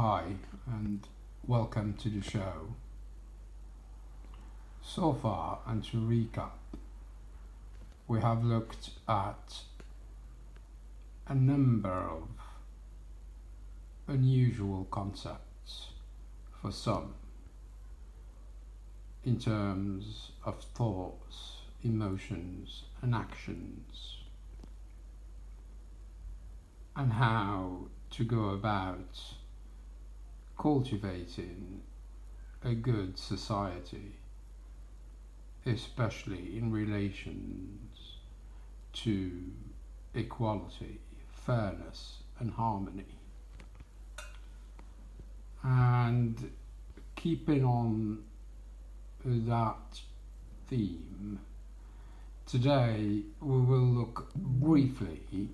Hi, and welcome to the show. So far, and to recap, we have looked at a number of unusual concepts for some in terms of thoughts, emotions, and actions, and how to go about cultivating a good society, especially in relations to equality, fairness, and harmony. And keeping on that theme, today we will look briefly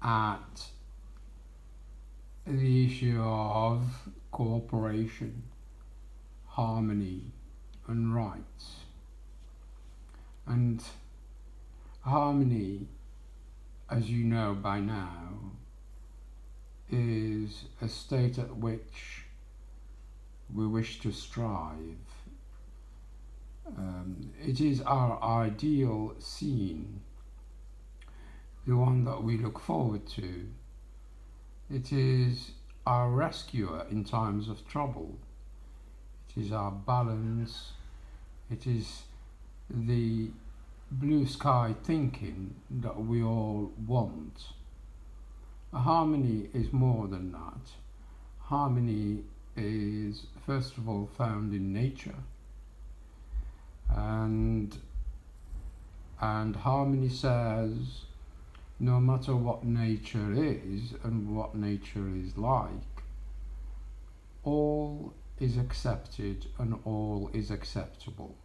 at the issue of cooperation, harmony, and rights. And harmony, as you know by now, is a state at which we wish to strive. It is our ideal scene, the one that we look forward to. It is our rescuer in times of trouble. It is our balance. It is the blue sky thinking that we all want. Harmony is more than that. Harmony is first of all found in nature, and harmony says no matter what nature is and what nature is like, all is accepted and all is acceptable.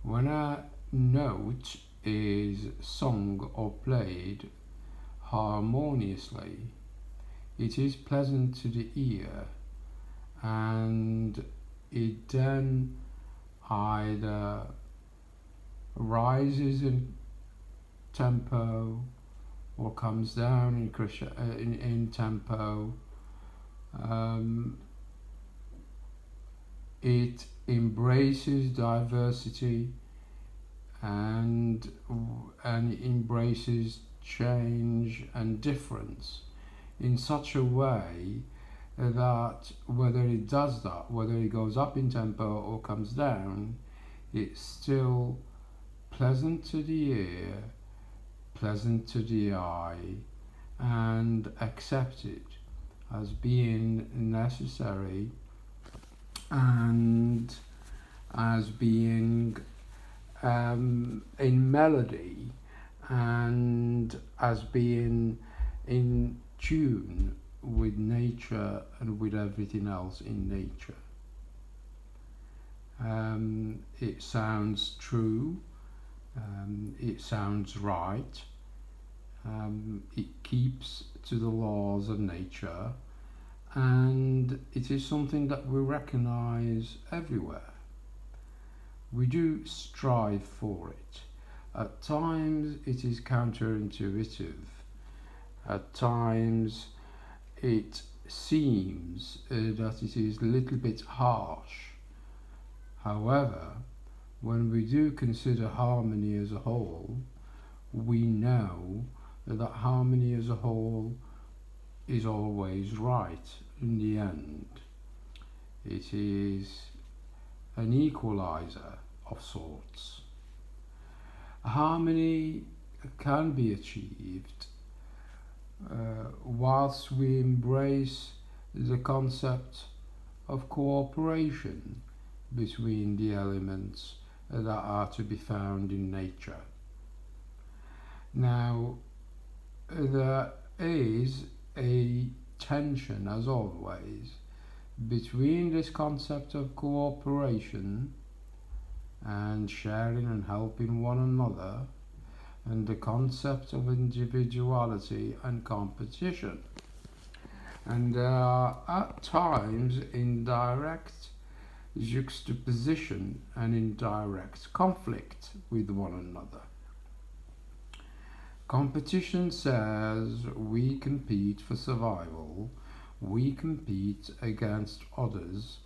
When a note is sung or played harmoniously, it is pleasant to the ear, and it then either rises in tempo or comes down in tempo. It embraces diversity and embraces change and difference in such a way that whether it does that, whether it goes up in tempo or comes down, it's still pleasant to the ear, pleasant to the eye, and accepted as being necessary and as being in melody and as being in tune with nature and with everything else in nature. It sounds true, it sounds right, it keeps to the laws of nature, and it is something that we recognize everywhere. We do strive for it. At times it is counterintuitive. At times it seems that it is a little bit harsh. However, when we do consider harmony as a whole, we know that harmony as a whole is always right in the end. It is an equalizer of sorts. Harmony can be achieved whilst we embrace the concept of cooperation between the elements that are to be found in nature. Now, there is a tension, as always, between this concept of cooperation and sharing and helping one another and the concept of individuality and competition. And there are at times indirect juxtaposition and indirect conflict with one another. Competition says we compete for survival, we compete against others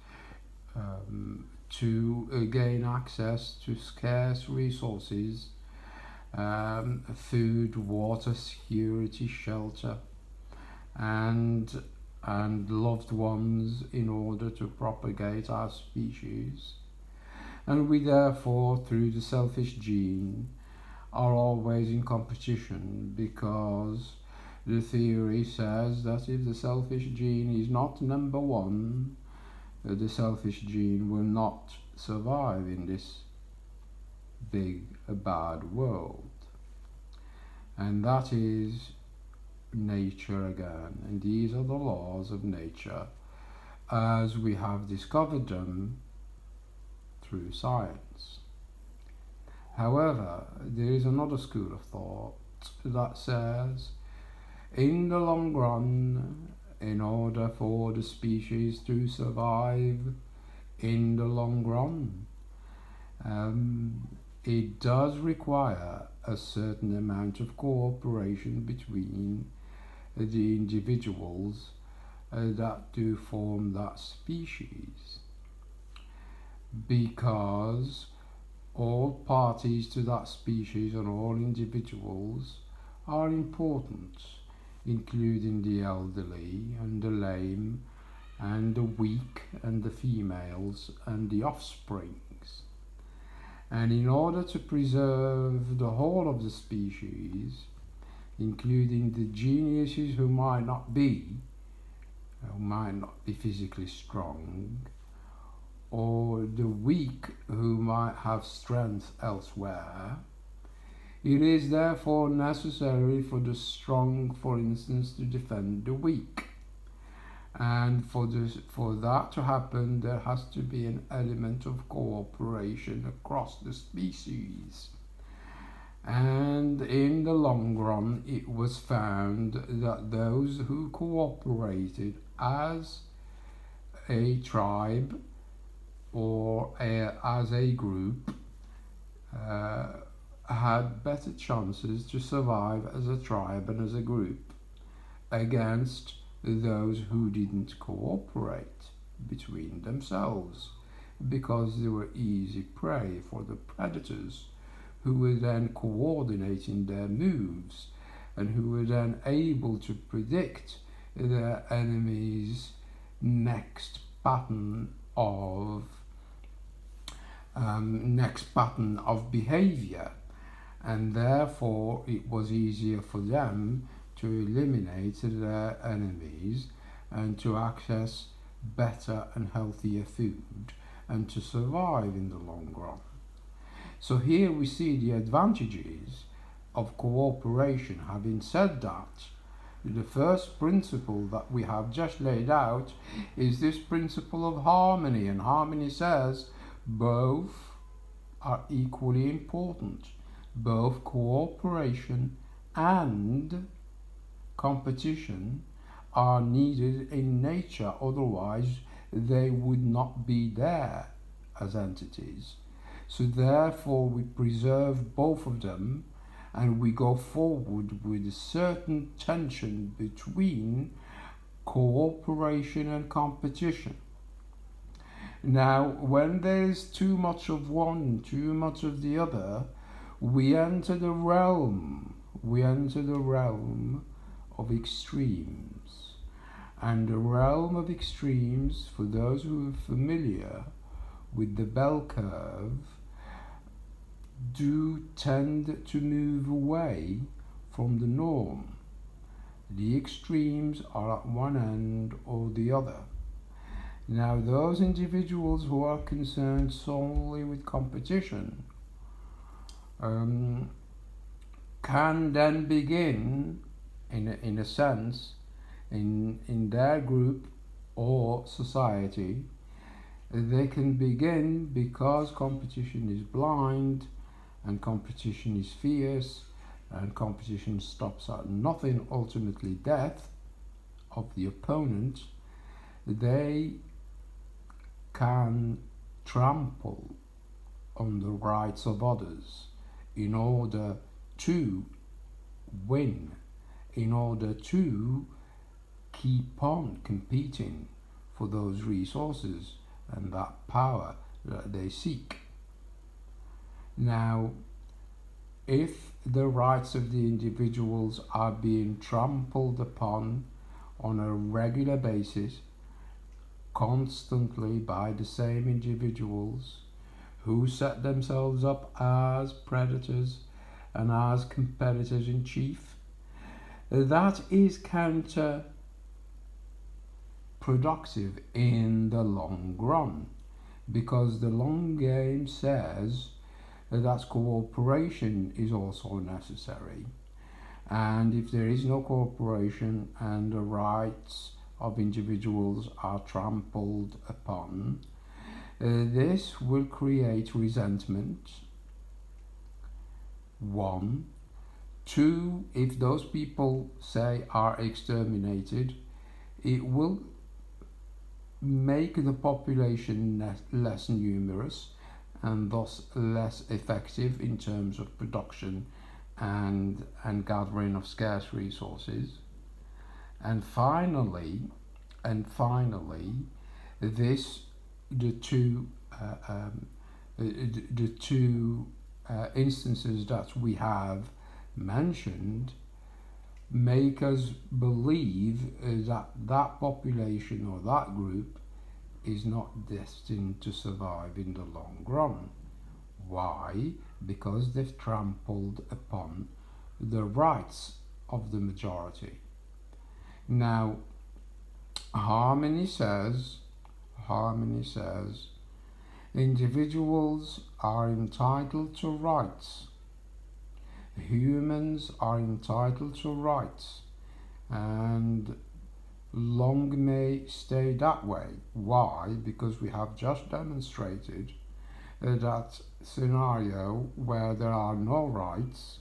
to gain access to scarce resources, food, water, security, shelter, and loved ones in order to propagate our species. And we therefore, through the selfish gene, are always in competition, because the theory says that if the selfish gene is not number one, the selfish gene will not survive in this big, bad world. And that is nature again. And these are the laws of nature as we have discovered them through science. However, there is another school of thought that says, in the long run, in order for the species to survive in the long run, it does require a certain amount of cooperation between the individuals that do form that species, because all parties to that species and all individuals are important, including the elderly and the lame and the weak and the females and the offsprings. And in order to preserve the whole of the species, including the geniuses who might not be physically strong, or the weak who might have strength elsewhere, it is therefore necessary for the strong, for instance, to defend the weak. And for that to happen, there has to be an element of cooperation across the species. And in the long run, it was found that those who cooperated as a tribe or as a group had better chances to survive as a tribe and as a group against those who didn't cooperate between themselves, because they were easy prey for the predators, who were then coordinating their moves and who were then able to predict their enemy's next pattern of behavior, and therefore it was easier for them to eliminate their enemies and to access better and healthier food and to survive in the long run. So here we see the advantages of cooperation. Having said that, the first principle that we have just laid out is this principle of harmony, and harmony says both are equally important. Both cooperation and competition are needed in nature, otherwise they would not be there as entities. So therefore we preserve both of them, and we go forward with a certain tension between cooperation and competition. Now, when there's too much of one, too much of the other, we enter the realm of extremes. And the realm of extremes, for those who are familiar with the bell curve, do tend to move away from the norm. The extremes are at one end or the other. Now, those individuals who are concerned solely with competition can then begin, in a sense, in their group or society, they can begin, because competition is blind and competition is fierce and competition stops at nothing, ultimately death of the opponent, they can trample on the rights of others in order to win, in order to keep on competing for those resources and that power that they seek. Now, if the rights of the individuals are being trampled upon on a regular basis, constantly by the same individuals who set themselves up as predators and as competitors in chief, that is counterproductive in the long run, because the long game says that cooperation is also necessary. And if there is no cooperation and the rights of individuals are trampled upon, this will create resentment. One. Two, if those people, say, are exterminated, it will make the population less numerous and thus less effective in terms of production and gathering of scarce resources. And finally, this the two instances that we have mentioned make us believe that that population or that group is not destined to survive in the long run. Why? Because they've trampled upon the rights of the majority. Now, Harmony says individuals are entitled to rights. Humans are entitled to rights, and long may stay that way. Why? Because we have just demonstrated that scenario where there are no rights,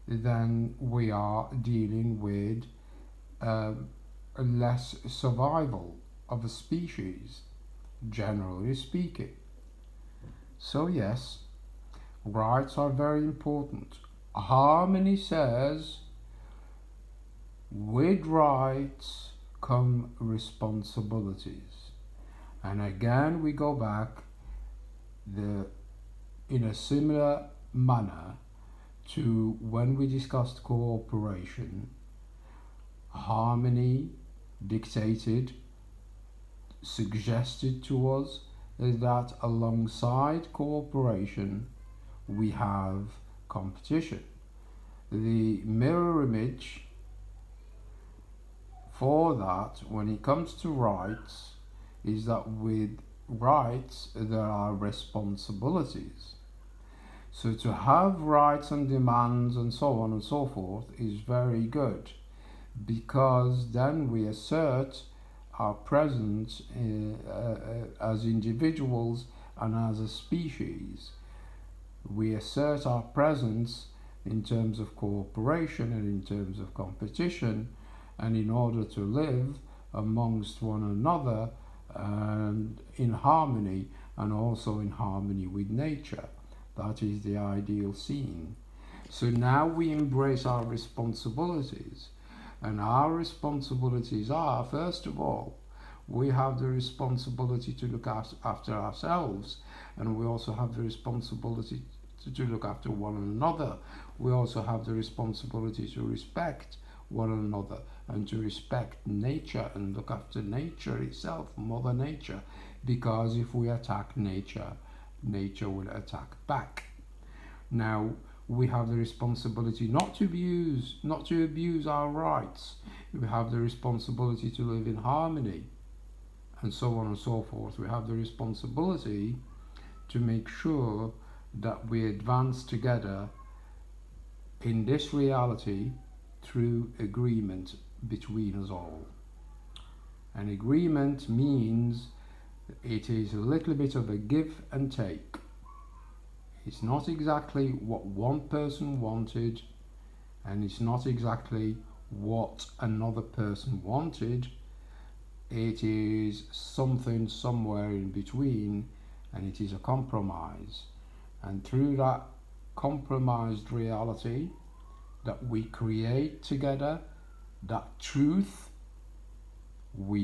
then we are dealing with less survival of a species, generally speaking. So yes, rights are very important. Harmony says, with rights come responsibilities. And again, we go back in a similar manner to when we discussed cooperation. Harmony suggested to us that alongside cooperation we have competition. The mirror image for that, when it comes to rights, is that with rights there are responsibilities. So to have rights and demands and so on and so forth is very good, because then we assert our presence as individuals and as a species. We assert our presence in terms of cooperation and in terms of competition, and in order to live amongst one another and in harmony, and also in harmony with nature. That is the ideal scene. So now we embrace our responsibilities, and our responsibilities are, first of all, we have the responsibility to look after ourselves, and we also have the responsibility to look after one another. We also have the responsibility to respect one another and to respect nature and look after nature itself, Mother Nature, because if we attack nature, nature will attack back. Now, we have the responsibility not to abuse our rights. We have the responsibility to live in harmony, and so on and so forth. We have the responsibility to make sure that we advance together in this reality through agreement between us all. An agreement means it is a little bit of a give and take. It's not exactly what one person wanted, and it's not exactly what another person wanted. It is something somewhere in between, and it is a compromise. And through that compromised reality that we create together, that truth we